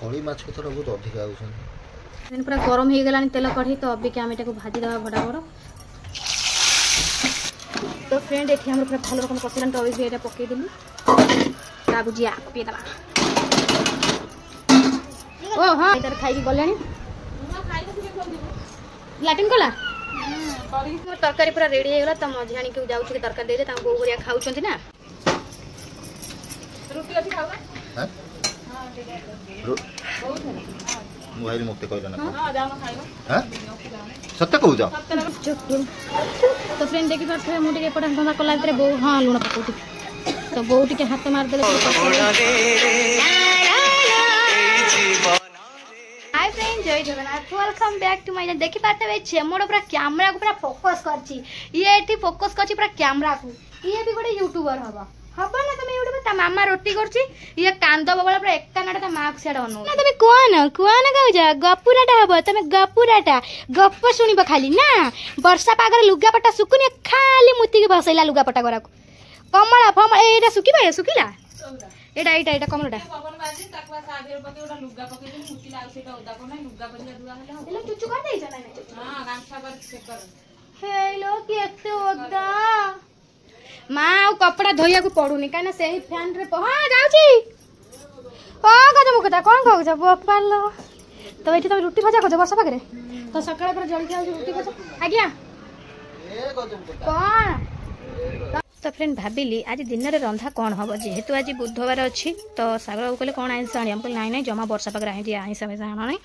कड़ी माछ थोड़ा बहुत अधिक आउछन पूरा गरम हो गलानी तेल कढ़ी तो अभी आम एटा भाजी दवा बड़ा बड़ तो फ्रेंड ये हम पूरा भल रकम कषिलान तो अभी ये पकईदेलु भुजिया पकईदे ओ हाँ इधर खाई गले लाटिन गला मोर तरकारी पूरा रेडी हो गला तो मझियाणी के जाऊँ तरकारी दे बो भरिया खाऊँ ना मोबाइल मुक्ति कहला ना हां सत्य कहू जा तो फ्रेंड देखि पाथे मुटी के पटा धंदा कला भीतर बो हां लूण पकोटी तो बो टिके हाथ मार देले हाय फ्रेंड जय Jagannath welcome back to my देखि पाथे छेमोड पूरा कैमरा को पूरा फोकस करछि ये एठी फोकस करछि पूरा कैमरा को ये भी गोटे यूट्यूबर हबा हबा ना तुम यूट्यूबर ता मामा रोटी करछि ये कांद बबला पूरा एका नाटा ता माक सेड अनु ना तुम कोन कहू जा गपुराटा हबो तुम गपुराटा गप सुनिबो खाली ना वर्षा पागर लुगापटा सुकुनी खाली मुती के बसैला लुगापटा गरा कमला फम एटा सुकिबा सुकिला एटा कमलटा पवन बाजी तकवा सादिर पके ओटा लुगा पके दे मुतिला आ सेटा ओदा को ना लुगा पके दुआ हले हो एला चुचु कर देई जाना हां गांठा पर चेक कर हेलो केते ओदा मां कपड़ा धोइया को पडुनी काना सेही फैन रे हां जाउची ओ गज मुकटा कोन कहू छ बोपालो तो एठी तुम रोटी भजा करछ वर्षा पाकरे तो सकाळ पर जळी खाउ रोटी भजा आज्ञा ए गज मुकटा कोन तो फ्रेंड भाविली आज दिन में रंधा कौन हम जेहेतु आज बुधवार अच्छी तो सागर बाबू कहले कौन आइंस आनी कहले नाई जमा वर्षा पाक आइंस आइंस आना ना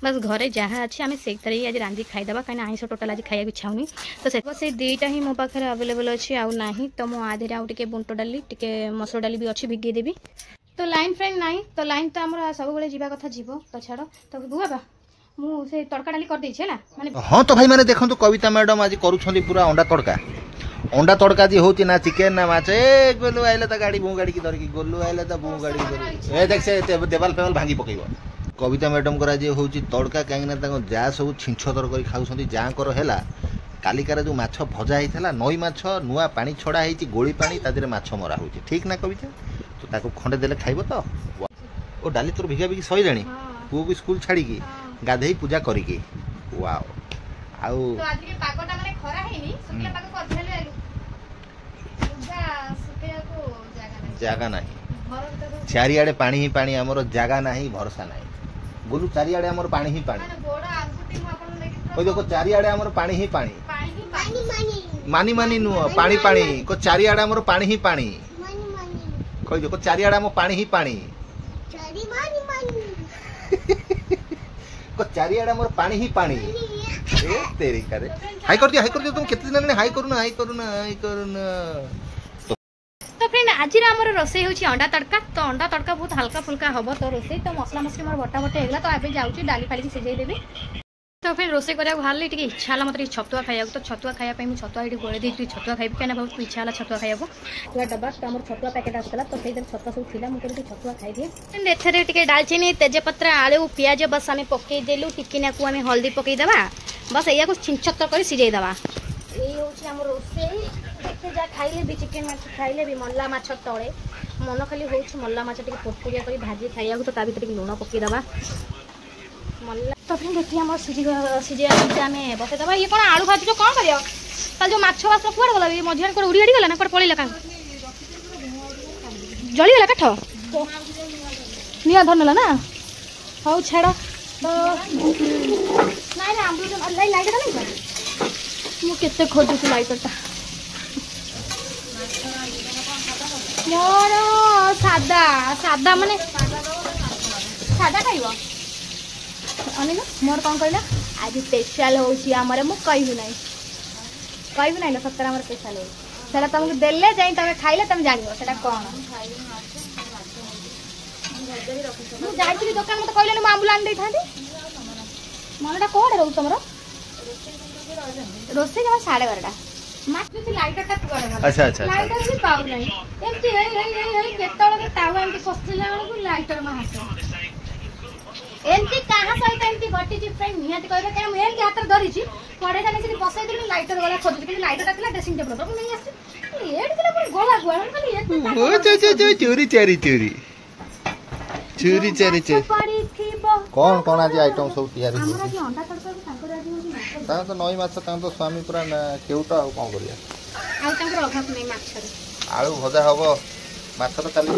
बस घरे जहाँ अच्छी आम से आज रांधि खाईदे कहीं आइंस टोटाल आज खाया इच्छा होनी तो से दुईटा ही मो पाखे अवेलेबल अच्छी आउ ना तो मो आधे आउ टे बुंट डाली टे मसुर डाली भी अच्छी भिगेदेवी तो लाइन फ्रेंड ना तो लाइन तो आम सब जा कथा जीव तो छाड़ तो बुआ मुझे तड़का डाली कर देछि है माने हां तो भाई माने देखंतु कविता मैडम आज करूछंदी पूरा अंडा तड़का जी होची ना चिकन ना माछ ए गोलू आइले त गाड़ी बू गाड़ी की धर की गोलू आइले त बू गाड़ी की ए देख से देवाल फेवाल भांगी पकेइबो कविता मैडम करा जे होची तड़का काहे ना ताको जा सब छिंछतर करी खाउछंदी जा कर हैला कालिकार जो माछ भजा हिथला नई माछ नुआ पानी छड़ा हिची गोली पानी तादिरे माछ मरा होची ठीक ना कविता तो ताको खंडे देले खाइबो तो ओ डाली तोर भिगा भिगी सही जानी पुओ को स्कूल छाड़ी की गाधेई पूजा करी की वाओ आउ तो आज के पागोटा माने खरा हेनी सुकला पागो करथले जागा नहीं चारिआडे पानी ही पानी हमर जागा नहीं भरोसा नहीं बोलू चारिआडे हमर पानी ही पानी ओ देखो चारिआडे हमर पानी ही पानी मानी मानी नु पानी पानी को चारिआडे हमर पानी ही पानी कोई देखो चारिआडे हमर पानी ही पानी चारी मानी मानी को चारिआडे हमर पानी ही पानी ए तेरी करे हाई कर दिया तुम कितने दिन ने हाई करूना तो फ्रेंड आज रोसई होची अंडा तड़का तो अंडा तड़का बहुत हल्का फुल्का हम तो रोसई तो मसला मसली मोर बटा बटा होगा तो आबे जाऊँ डाली फाली सिझाई देवी तो फिर रोसई करा बाहर टे इच्छा है मतलब छतुआ खाया तो छतुआ खाया मुझे छतुआ ये गोले दी छतुआ खाई कहीं बहुत इच्छा है छतुआ खाया पूरा डब्बा तो आम छतुआ पैकेट आसाला तो सही छतुआ सब थी मुझे छतुआ खाई दिए एथे डालचीनी तेजपत्र आलू पियाज बस आम पकईदेलु टिकिना को आम हल्दी पकईदेवा बस या छिंचतर कर सिझेदेवा यही हूँ रोसई देखते जा खाइले भी चिकेन माछ खाइले भी मल्ला माछ तले मन खाली हूँ मल्ला माछ टे पोटपुरिया कर भाजी खाइया तो ता भर लुण पकईदेवा मल्ला तो फिर देखिए आम सिझे आम बसईदेवा ये कौन आलू भाजी कौन कर जो माछ बास कुआड़े गला मझे उड़ी आड़ी गला ना कौन पड़ेगा क्या जलीगला काठ निआ धरनेला ना हौ छाड़ तो नाई ना लाइट मुझे खोजुची लाइटरटा मोर सादा सादा माने सादा खाइब अनिल मोर कौन कहला आज स्पेशल होची हमरे मु कहबी ना सत्तर हमर स्पेशल हो सेटा तुमको देले जाई तमे खाइले तुम जानियो सेटा कोन मु जाइती दुकान मत कहले न आंबुल आन दे थांदी मनटा कोड रहउ तमरो रोसे जमा 12:30 मात्र लाइटरटा कुआडे गला अच्छा लाइटर भी पाउ नहीं एमती हे केतळ के तावा एमती पस्तिला को लाइटर में हाथ एमती कहां सहित एमती गटी जी फ्रेंड निहाती कहबे के हम एमती हाथ धरि छी पड़े जाने से पसई दिल लाइटर वाला खोज कि लाइटरटा थला ड्रेसिंग टेबल पर नहीं आसी चोरी चारी चोरी चोरी चारी चोरी कौन कौन आज आइटम सब तैयारी तो नई माछ तो स्वामी पूरा केउटा आ कौन करिया आलू भजा हम माछ तो काली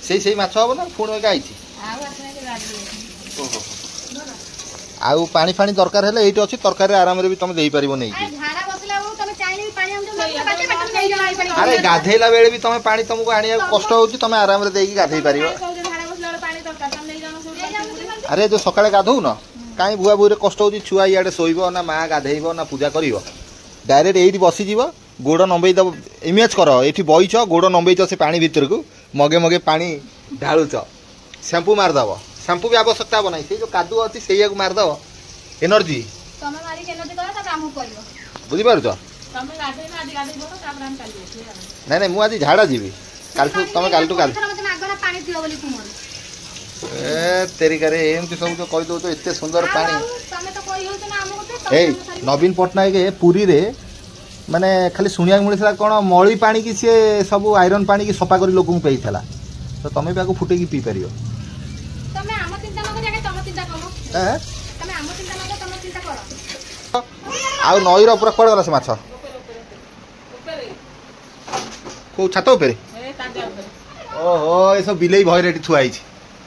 से माछ हम ना पुणी आईची आउ पानी फानी दरकार हेले एइट अछि तरकारी आराम रे भी तुम देई परिबो नै अरे गाधेला बेले भी तुम पानी तुमको आनिया कष्ट होउची तुम आराम रे देई गाधेई परिबो अरे जो सकाळे गाधौ न काई बुआ बुरे कष्ट होउची छुआ इयाडे सोइबो ना मा गाधेइबो ना पूजा करिवो डायरेक्ट एइटी बसी जीवो गोड़ नंबई दब इमेज कर एठी बइछ गोड़ नंबई से पानी भीतर को मगे मगे पानी ढालुच शैम्पू मार दबो शैम्पू भी आवश्यकता बना से जो कादू अच्छी से मार दबो एनर्जी बुझी पारुछ नहीं नहीं मुझे झाड़ा जीवी कालठू तुम कालठू काल ए तेरी करे एमती सब जो कहि दो तो इतने सुंदर पानी ए नवीन पटनायक पुरी रे माने खाली सुनिया मिलता कौन मली पानी की सी सब आयरन पानी की सफा कर लोक पेला तो तुम भी फुटे पी पार आउ नईर पूरा कड़े गला से माछ को छात उपरे ओहो ये सब बिलेई भय रेडी थुआई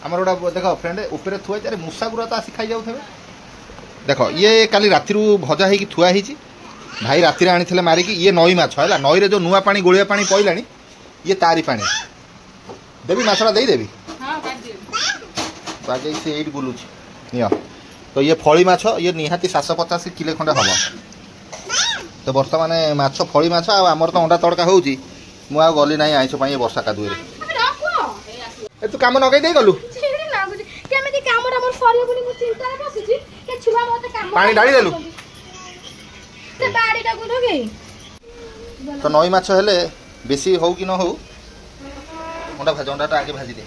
आमर गोटा देख फ्रेंड उपरे थुआई अरे मूसा गुरा तो आसी खाई जाऊ देख ये काली राति भजा होगी थुआ भाई राति आनी मारिकी ये नई माछ है नई रे जो नुआ पानी गोलिया पानी पईलानी ये तारी पानी देवी माछटा देदेवी बाजे से एट बुलूची नियो तो ये फली माछ ये निहाती 750 किलो खंडे हम तो बर्तमान माछ फली माछ आमर तो अंडा तड़का होउची मु आ गली ना आइछ पाई वर्षा कादुए ए तू काम नगई दे गलु पानी डाली देलु तो नई माछ हेले बेसी हो कि न हो अंडा भाज अंडाटा आगे भाजी दे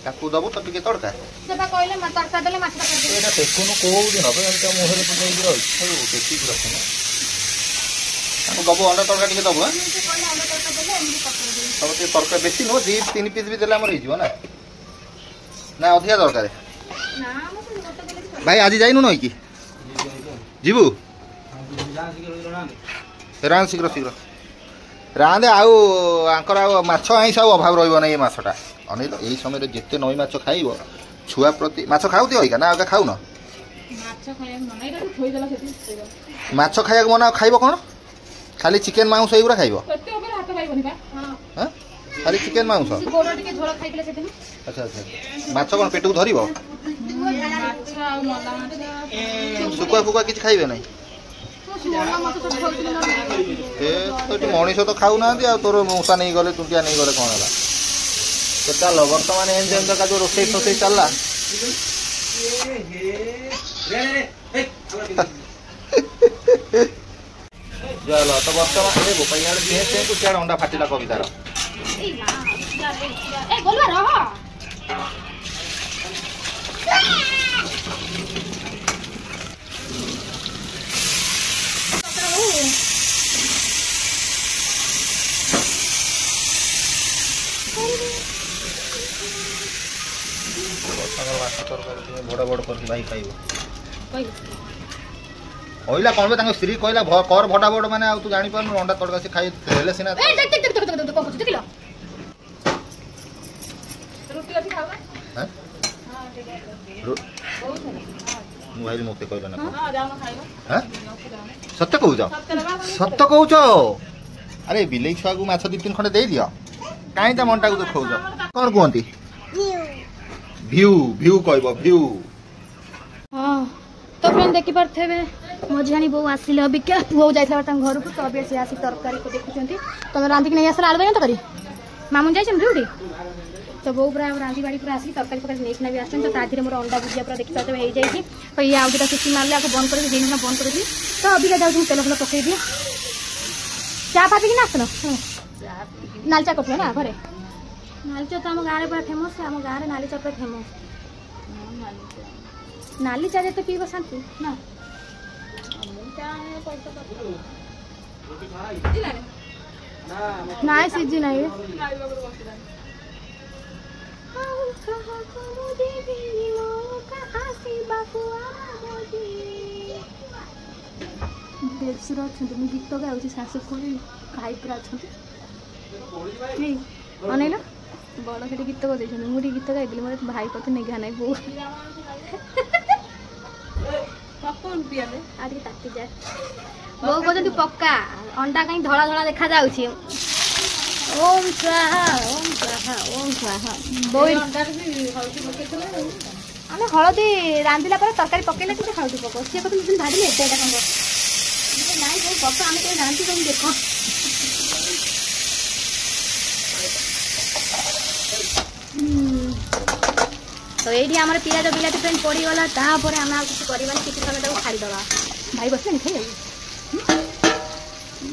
ताकू दबो तो टिके तड़का सेबा कहले तड़का देले माछ तड़का दे एटा देखुनो को दिन হবে এটা মোহরে পকাই দিও এই দেখি রাখো না আমি দবো अंडा तड़का टिके दबो सब ते तड़का बेसी नो 2-3 पीस भी देले हमर हिजो ना ना अधिया दरकार ना हम भाई आज जाइनु नई की जीवु रान शीघ्र शीघ्र रांदे आउ आंकर माछ आइस अभाव रहिबो ना ये माछटा अनिल यही समय जिते नई माछ खाइब छुआ प्रति माछ खाऊ दिया ना आगे खाऊ न माछ खाया मना खाइब कौन खाली चिकेन मांस एगुरा खाइब खाली चिकेन मांस अच्छा अच्छा माछ कौन पेट को धरिब सुकुआ फुकुआ किसी खाइबे ना मनीष तो खाऊ ना तोर मऊसा नहीं गले टुंटिया नहीं गले कौन है चलो बर्तमान एनजेम का जो रोसे फोसे चलला चलो तो बर्तमान ए भोपाइया से कुछ अंडा फाटिला कवितार ए गोलवा रह बड़ बड़ कर भाई खाइब कहला कौन बे स्त्री कहला कर भटा बड़ माने तू जानी पार अंडा तड़का से खाई हेले सिना मोबाइल मते कहला ना हां सत्य कहू जाओ सत्य कहू अरे बिलेई छुआ को माछ 2-3 खंडे दे दियो काई ता मनटा को देखौ जा कोन कोंती व्यू व्यू कहबो व्यू हां तो फ्रेंड देखि परथेबे मझानी बो आसिले अभी क्या पुओ जाइला त घर को तो अभी से आसी तरकारी को देखुचंती तमे रांधी कि नहीं आसला आलबे त करी मामू जाइछन ड्यूटी तो बो पूरा रांधी बाड़ी पूरा आसी तरकारी पकड़ नेकना भी आछन तो ताथिरे मोर अंडा भुजिया पूरा देखि परथेबे हे जाइछि तो ये आउ दुटा सिटी मारले आको बंद कर दे देना बंद कर दी तो अभी का जाउ तेल फल पकई दिया चा पापी कि ना आसनो नालचा कपले ना घरे नालचा तो हम गारे पूरा फेमस है हम गारे नाली चा पूरा फेमस नाली चा तो पीबो शांति ना ନାଇଁ ସିଝି ନାହିଁ ଦେଶର ଅଛନ୍ତି ମୁଁ ଗୀତ ଗାଉଛି ଶାଶୁ ଖୋଳି ଭାଇ ପୁରା ଅଛନ୍ତି ଅନେଇଲ ବଡ଼ ସେଠି ଗୀତ ବଜେଇଛନ୍ତି ମୁଁ ଟିକେ ଗୀତ ଗାଇଥିଲି ମୋର ଭାଇ ପତି ନେଘା ନାହିଁ ବୋଉ ଆଉ ଟିକେ ତାତିଯାଏ ବୋଉ କହୁଛନ୍ତି ପକ୍କା ଅଣ୍ଡା କାହିଁ ଧଳା ଧଳା ଦେଖାଯାଉଛି ଓମ୍ ସ୍ୱାହା ଓମ୍ ସ୍ୱାହା ଓମ୍ ସ୍ୱାହା ବୋଉ ଆମେ ହଳଦୀ ରାନ୍ଧିଲା ପରେ ତରକାରୀ ପକେଇଲେ ଟିକେ ହଳଦୀ ପକାଉ ସିଏ କହୁଛନ୍ତି ଭାଜିଲେ ଏଇଟା କ'ଣ ନାଇଁ ବୋଉ ପକା ଆମେ କେହି ରାନ୍ଧି ତମେ ଦେଖ तो ये आम पिज बिलाटी फ्रेंड पड़गला तापर आम किसी करवानी किसी समय छाड़ीदे भाई बसले खाई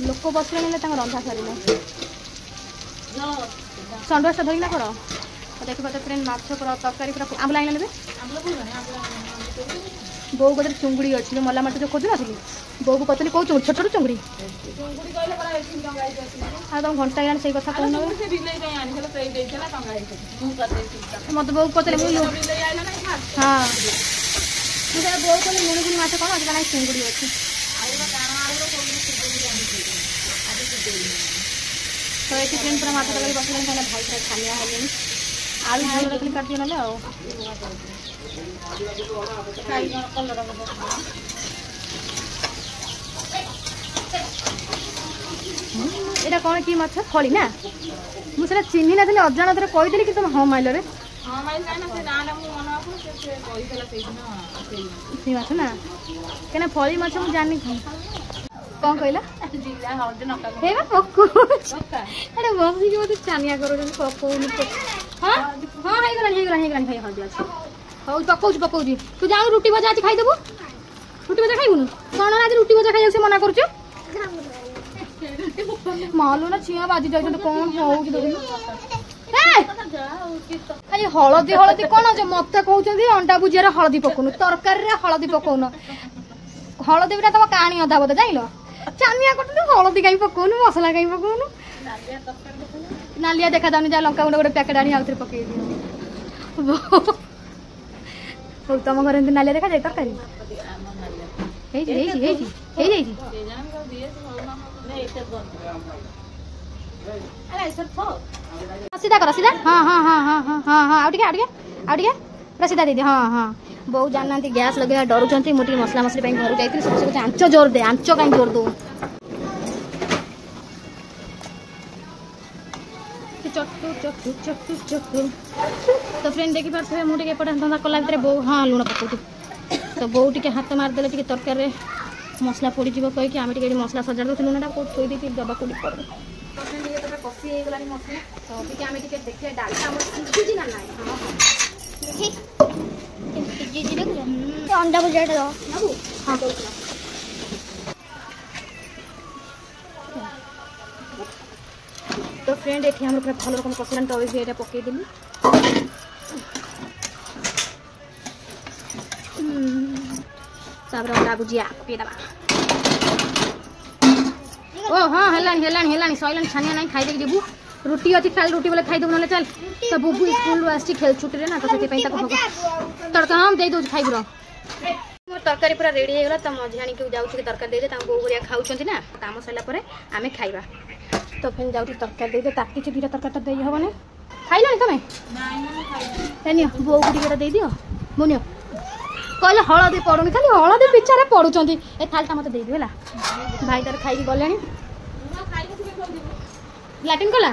लोक बसले रंधा सर संडवासटा धरिना कर देखिए तो फ्रेंड माछ पूरा तरकारी पूरा आंबला आने ने बो गोटे चुंगुड़ी अच्छी मला माटी जो खोज नी बो को पचली कौ छोट छोट चुंगुड़ी तुम घंटा गलानी से कथा कहना मत बो पचली हाँ मुझे बो कह मुणुगुणी माछ कौन अच्छी ना चुंगुड़ी अच्छी तो ये फ्रेंड पूरा माछ तक बसले भाई पूरा छानिया है आलू झोल रखली काटिए ना एटा कौन की माछ फली ना मुझे चिन्ह ना अजाणत कहीदेली कि तुम हाँ माइल रे माछ ना क्या फली माछ मुझे जानी कौन कहला बसिक मत छानिया कर पकौनी हाँ हाँ भाई हल्दी अच्छे हौ पकाऊँ पकाऊँ तू जाऊ रुटी भजा आज खाईदेबू रुटी भजा खाइबुनु कौन आज रुटी भजा खाई मना कर मालू ना छिया बाजी जाए कौन खाली हलदी हलदी कौन मत कहते अंडा भुजिया हलदी पकाउनु तरकारी हलदी पकाउन हलदी भी तुम कहानी अधा बोधे जाइल चानिया कटु हलदी कहीं पकाउनु मसला कहीं पकाउनु नालिया देखा जाऊनी जा लंका गुंड गोटे पैकेट आनी आउथरे पकई दियो तुम घर नालिया देखा जाए तरकारी सीधा कर सीधा हाँ हाँ हाँ हाँ हाँ हाँ हाँ आउटे पूरा सीधा दे हाँ हाँ बहु जाना गैस लगे डरुंट मुझे मसला मसली घर जाती सब आंच जोर दे आंच कहीं जोर दो चटू चटू चटू चटू तो फ्रेंड देखी पारे मुझे एपटे धंदा कला भितर बो हाँ लुण पकाऊ तो बो टे हाथ मारदे टे तरकारी मसला पड़ जा कहीकि आम टे मसला सजा दे लुणटा थोड़ी देती दबा को पड़े कषि होगा मसला तो आम देखिए डालटा ना अंडा भुजिया हाँ तो फ्रेंड ये पूरा भल रकम कषलान तो ये पकईदेली अंडा भुजिया पकईदे ओ हाँ है सैलानी छानिया ना खाई जीवु रुटी अच्छी खाली रुटी बोले खाईदेबू ना चल तो बुबू स्कूल आसी खेल छुट्टी ना तो से तड़का हाँ दे दूँ खाइबुर मोर तरकारी पूरा रेडी होगा तो मझियाणी को जाऊँ तरकारी देदे बो गुरिया खाऊँ ना काम सरला आम खाइबा तो फिर जाऊँ तरकारी देदे ताकि दुटा तरकारी दे हेनी खाइल तुम्हें बो गुटा दे दियो मुनियो कहले हलदी पड़ूनी खाली हलदी पिछारे पड़ुंट ए थालटा मत दे दियो भाई तार खाई गले लाट्रिन कला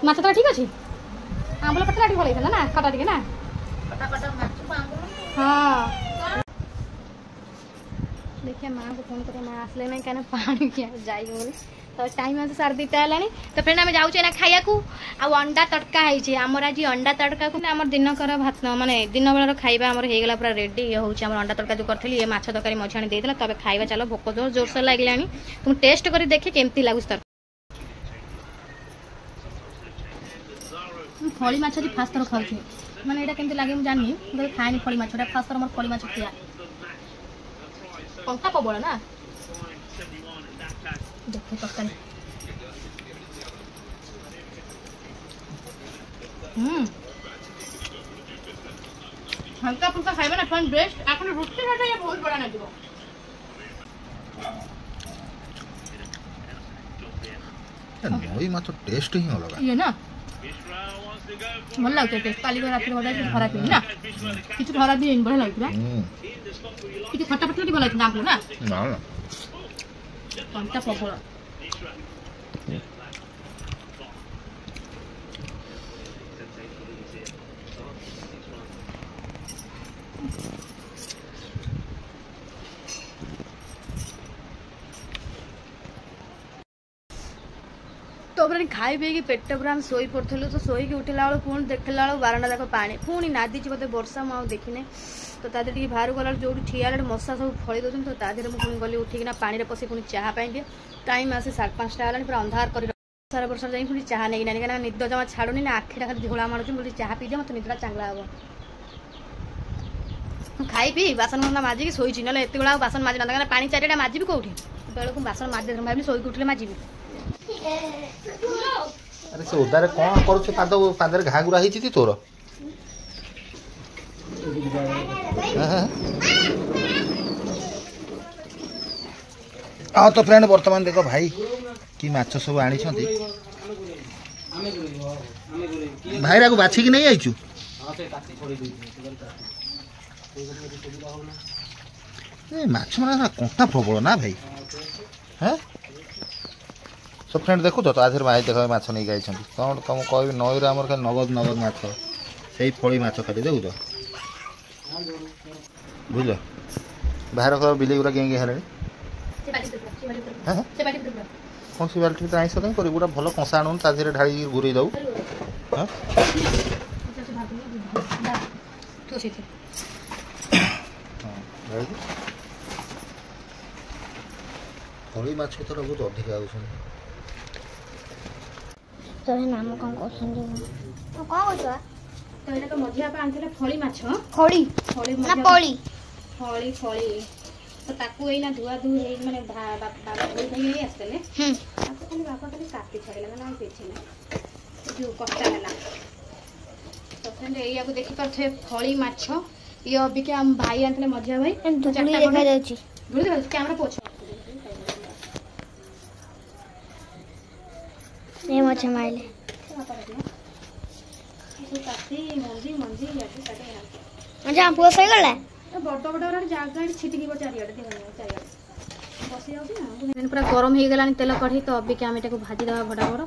माछ तो ठीक अच्छे आंबल पतला भल ना खटा टे ना हाँ देखिए माँ को फोन कर माँ आसले ना क्या पानी जाए तो टाइम आज 2:30 है तो फ्रेंड आम जाऊँ ना खाया अंडा तड़का है आमर आज अंडा तड़का को आम दिनकर भात माने दिन बेलार खाଇବା आमर होगला पूरा रेडी ये हूँ अंडा तड़का जो करी ये माछ तरकारी मझाणी देदेला तब खाଇବା चलो भोक जोरसोर लगे तुम टेस्ट कर देखे केमती लगुच तर फली माछ फास्ट थर खाऊँ मैंने यहाँ केमती लगे मुझे जानी मुझे खाए फली माछटा फास्ट थर मोर फली माछ खिया कंटा प्रबल ना ଦେଖେ ତରକାରୀ हल्का फुल्का खाइबा ना अपन बेस्ट अपन रोटी खाइबा ये बहुत बड़ा नहीं नई माछ टेस्ट ही अलग ये ना ଭଲ ଲାଗୁଛି ଟେଷ୍ଟ କାଲି ରାତିରେ ଭଲ ହେଇଛି ଖରାପ ହେଇନି ନା କିଛି ଖରାପ ବି ହେଇନି ଭଲ ଲାଗୁଛି ନା କିଛି ଖଟା ଫଟା ଟିକେ ଭଲ ଲାଗୁଛି ନା ନା ନା କଣ୍ଟା ପ୍ରବଳ तो खाई पी पेट पूरा हम शोई पड़ू तो शोक उठला बेलू पुणी देखला बेलू बारंडा जाक पानी पुणी नादी बोलते वर्षा मुझे देखने तो तादे टी बाहर गला जो ठिया मशा सब फल दौन तो तादे मुझे गली उठिना पानी पशि पुणी चाह पाई दिए टाइम आसे 5:30 है पूरा अंधार कर सारा वर्ष जाए पुणी चाह नहीं ना क्या निद जमा छाड़ूनी ना आखिटा खाली झोला मारूँ बोली चाह पी दे मत निदा चांगला हम खाई पी बासन मंदा माजिकी शोची ना एत बड़ा बासन माजी ना पानी चारिटा माजिबी कौटी बेलू बासन माजी भाई शोक उठले माजिबी अरे से उदारे कौन करूछ पाद पादर घा गुरा हिची तोर तो फ्रेंड वर्तमान देख भाई कि माछ सब आनी भाई को बाछी नहीं आईचु माछ माने कंटा प्रबल ना भाई हैं सब फ्रेंड देखु तो आधर भाई देख माछ नहीं गई कौन तुम कह नई आमर खाली नगद नगद माछ से फड़ी माछ खाली देखु तो बुझ बाहर कर बिले गुरा गेंगे हेले कौन सी बाल्टी तो आईस कहीं पूरा भल कंसा आणुन ताधीरे ढाई घूरे दऊ फड़ी माछ तो बहुत अधिक आउछ तो नाम कौन कहछन तो कौन कहछवा तो एना तो मझिया पे आनथले फळी माछ खड़ी फळी ना पड़ी फळी फळी तो ताकू एना धुआ धु हे माने बाबा धुई धुई आसले ताकू खाली बाबा खाली काटी छड़ेला माने आ पेछि ना जो कष्टा हला तो फ्रेंड एया को देखि परथे फळी माछ ये अभी के हम भाई आनथले मझिया भाई दुगुली देखा जाउची बुझि कैमरा पोछ ये मछ माइले अच्छा पूरा सही गला बड़ बड़ जगह छिटिकी चारियाडे बसी जाऊँ ना पूरा गरम हो गला तेल कढ़ी तो अभी आम एटा भाजी देवा बड़ा बड़